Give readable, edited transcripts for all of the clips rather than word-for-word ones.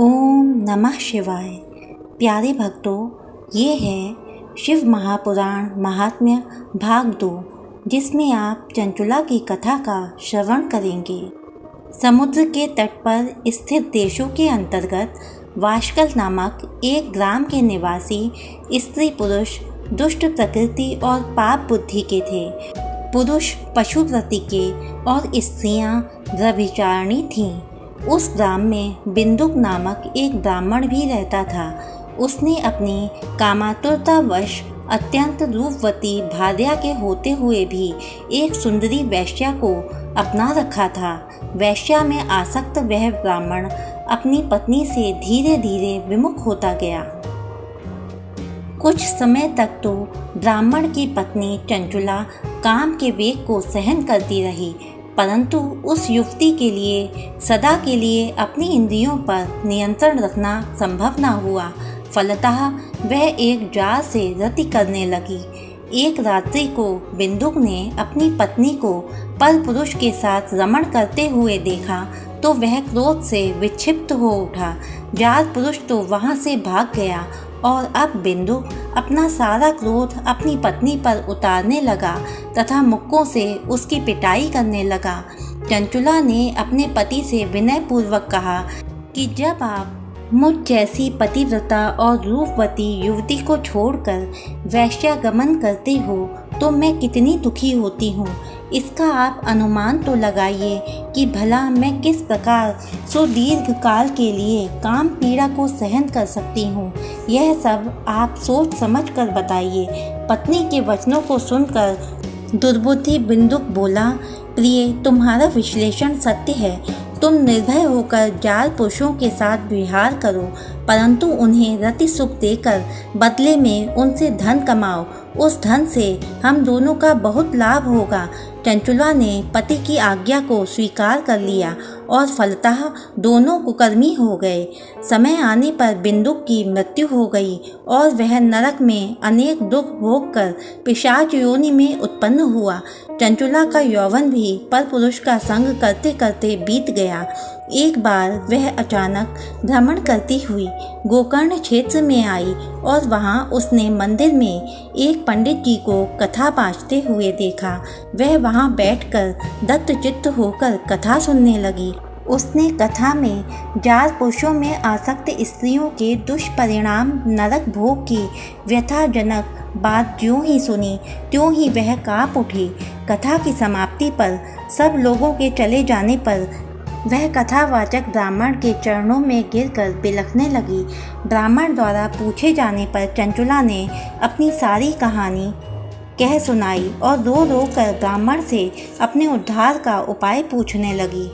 ओम नमः शिवाय। प्यारे भक्तों, ये है शिव महापुराण महात्म्य भाग 2, जिसमें आप चंचुला की कथा का श्रवण करेंगे। समुद्र के तट पर स्थित देशों के अंतर्गत वाशकल नामक एक ग्राम के निवासी स्त्री पुरुष दुष्ट प्रकृति और पाप बुद्धि के थे। पुरुष पशुप्रति के और स्त्रियां व्यभिचारिणी थीं। उस ग्राम में बिंदुक नामक एक ब्राह्मण भी रहता था। उसने अपनी कामातुरतावश अत्यंत रूपवती भार्या के होते हुए भी एक सुंदरी वैश्या को अपना रखा था। वैश्या में आसक्त वह ब्राह्मण अपनी पत्नी से धीरे धीरे विमुख होता गया। कुछ समय तक तो ब्राह्मण की पत्नी चंचुला काम के वेग को सहन करती रही, परंतु उस युवती के लिए सदा के लिए अपनी इंद्रियों पर नियंत्रण रखना संभव न हुआ। फलतः वह एक जार से रति करने लगी। एक रात्रि को बिंदुक ने अपनी पत्नी को परपुरुष के साथ रमण करते हुए देखा तो वह क्रोध से विक्षिप्त हो उठा। जार पुरुष तो वहां से भाग गया और अब बिंदुक अपना सारा क्रोध अपनी पत्नी पर उतारने लगा तथा मुक्कों से उसकी पिटाई करने लगा। चंचुला ने अपने पति से विनयपूर्वक कहा कि जब आप मुझ जैसी पतिव्रता और रूपवती युवती को छोड़कर वैश्यागमन करते हो तो मैं कितनी दुखी होती हूँ। इसका आप अनुमान तो लगाइए कि भला मैं किस प्रकार सुदीर्घ काल के लिए काम पीड़ा को सहन कर सकती हूँ। यह सब आप सोच समझ कर बताइए। पत्नी के वचनों को सुनकर दुर्बुद्धि बिंदुक बोला, प्रिय, तुम्हारा विश्लेषण सत्य है। तुम निर्भय होकर जार पुरुषों के साथ विहार करो, परंतु उन्हें रति सुख देकर बदले में उनसे धन कमाओ। उस धन से हम दोनों का बहुत लाभ होगा। चंचुला ने पति की आज्ञा को स्वीकार कर लिया और फलतः दोनों कुकर्मी हो गए। समय आने पर बिंदुक की मृत्यु हो गई और वह नरक में अनेक दुख भोग कर पिशाच योनि में उत्पन्न हुआ। चंचुला का यौवन भी परपुरुष का संग करते करते बीत गया। एक बार वह अचानक भ्रमण करती हुई गोकर्ण क्षेत्र में आई और वहां उसने मंदिर में एक पंडित जी को कथा बाँचते हुए देखा। वह वहां बैठकर दत्तचित्त होकर कथा सुनने लगी। उसने कथा में जार पुरुषों में आसक्त स्त्रियों के दुष्परिणाम नरक भोग की व्यथाजनक बात ज्यों ही सुनी त्यों ही वह काँप उठी। कथा की समाप्ति पर सब लोगों के चले जाने पर वह कथावाचक ब्राह्मण के चरणों में गिरकर बिलखने लगी। ब्राह्मण द्वारा पूछे जाने पर चंचुला ने अपनी सारी कहानी कह सुनाई और रो रो कर ब्राह्मण से अपने उद्धार का उपाय पूछने लगी।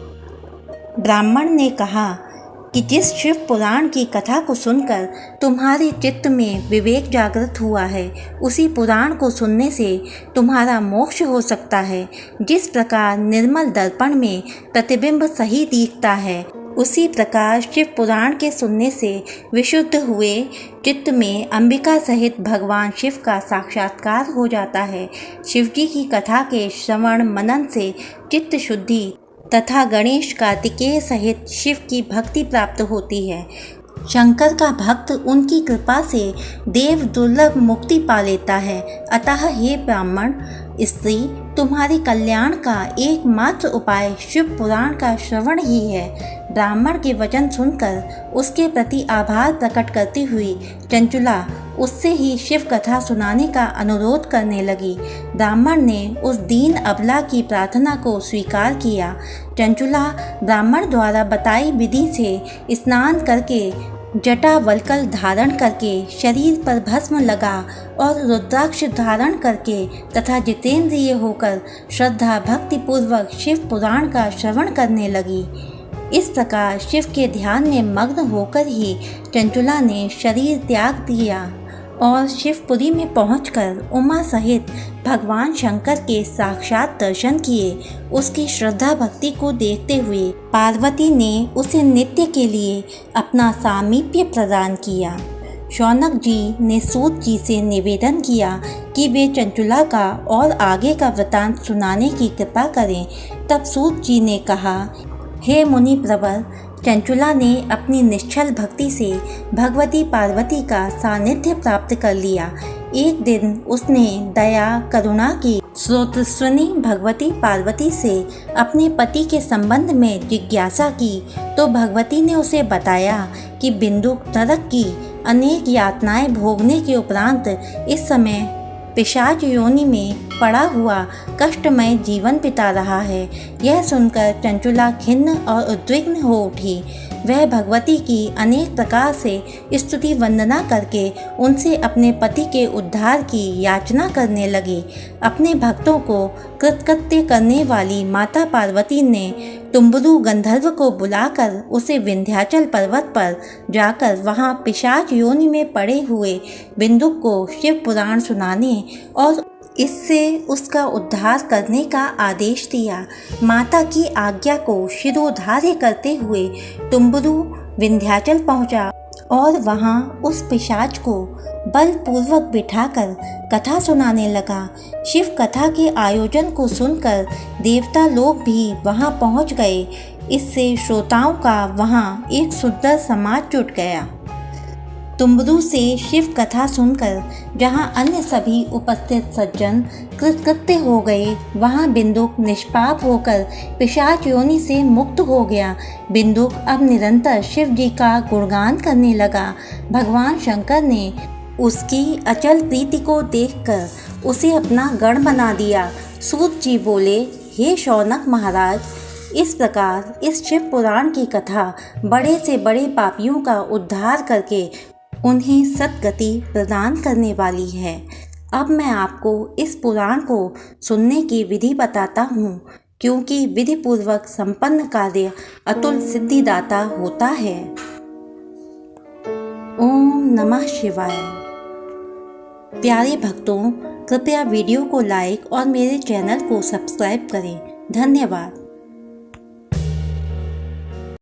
ब्राह्मण ने कहा कि जिस शिव पुराण की कथा को सुनकर तुम्हारे चित्त में विवेक जागृत हुआ है, उसी पुराण को सुनने से तुम्हारा मोक्ष हो सकता है। जिस प्रकार निर्मल दर्पण में प्रतिबिंब सही दिखता है, उसी प्रकार शिव पुराण के सुनने से विशुद्ध हुए चित्त में अंबिका सहित भगवान शिव का साक्षात्कार हो जाता है। शिवजी की कथा के श्रवण मनन से चित्त शुद्धि तथा गणेश कार्तिकेय सहित शिव की भक्ति प्राप्त होती है। शंकर का भक्त उनकी कृपा से देव दुर्लभ मुक्ति पा लेता है। अतः हे ब्राह्मण स्त्री, तुम्हारे कल्याण का एकमात्र उपाय शिव पुराण का श्रवण ही है। ब्राह्मण के वचन सुनकर उसके प्रति आभार प्रकट करती हुई चंचुला उससे ही शिव कथा सुनाने का अनुरोध करने लगी। ब्राह्मण ने उस दीन अबला की प्रार्थना को स्वीकार किया। चंचुला ब्राह्मण द्वारा बताई विधि से स्नान करके जटा वल्कल धारण करके शरीर पर भस्म लगा और रुद्राक्ष धारण करके तथा जितेंद्रिय होकर श्रद्धा भक्ति पूर्वक शिव पुराण का श्रवण करने लगी। इस प्रकार शिव के ध्यान में मग्न होकर ही चंचुला ने शरीर त्याग दिया और शिवपुरी में पहुंचकर उमा सहित भगवान शंकर के साक्षात दर्शन किए। उसकी श्रद्धा भक्ति को देखते हुए पार्वती ने उसे नित्य के लिए अपना सामीप्य प्रदान किया। शौनक जी ने सूत जी से निवेदन किया कि वे चंचुला का और आगे का वृतांत सुनाने की कृपा करें। तब सूत जी ने कहा, हे मुनि प्रवर, चंचुला ने अपनी निश्चल भक्ति से भगवती पार्वती का सानिध्य प्राप्त कर लिया। एक दिन उसने दया करुणा की स्रोतस्विनी भगवती पार्वती से अपने पति के संबंध में जिज्ञासा की तो भगवती ने उसे बताया कि बिंदुक नरक की अनेक यातनाएं भोगने के उपरांत इस समय पिशाच योनि में पड़ा हुआ कष्टमय जीवन बिता रहा है। यह सुनकर चंचुला खिन्न और उद्विग्न हो उठी। वह भगवती की अनेक प्रकार से स्तुति वंदना करके उनसे अपने पति के उद्धार की याचना करने लगी। अपने भक्तों को कृतकृत्य करने वाली माता पार्वती ने तुम्बुरु गंधर्व को बुलाकर उसे विंध्याचल पर्वत पर जाकर वहां पिशाच योनि में पड़े हुए बिंदुक को शिव पुराण सुनाने और इससे उसका उद्धार करने का आदेश दिया। माता की आज्ञा को शिरोधार्य करते हुए तुम्बुरु विंध्याचल पहुंचा और वहां उस पिशाच को बलपूर्वक बिठाकर कथा सुनाने लगा। शिव कथा के आयोजन को सुनकर देवता लोग भी वहां पहुंच गए। इससे श्रोताओं का वहां एक सुंदर समाज जुट गया। तुम्बुरु से शिव कथा सुनकर जहां अन्य सभी उपस्थित सज्जन कृतकृत्य हो गए, वहां बिंदुक निष्पाप होकर पिशाच योनि से मुक्त हो गया। बिंदुक अब निरंतर शिव जी का गुणगान करने लगा। भगवान शंकर ने उसकी अचल प्रीति को देखकर उसे अपना गण बना दिया। सूत जी बोले, हे शौनक महाराज, इस प्रकार इस शिव पुराण की कथा बड़े से बड़े पापियों का उद्धार करके उन्हें सद्गति प्रदान करने वाली है। अब मैं आपको इस पुराण को सुनने की विधि बताता हूँ, क्योंकि विधि पूर्वक संपन्न कार्य अतुल सिद्धिदाता होता है। ओम नमः शिवाय। प्यारे भक्तों, कृपया वीडियो को लाइक और मेरे चैनल को सब्सक्राइब करें। धन्यवाद।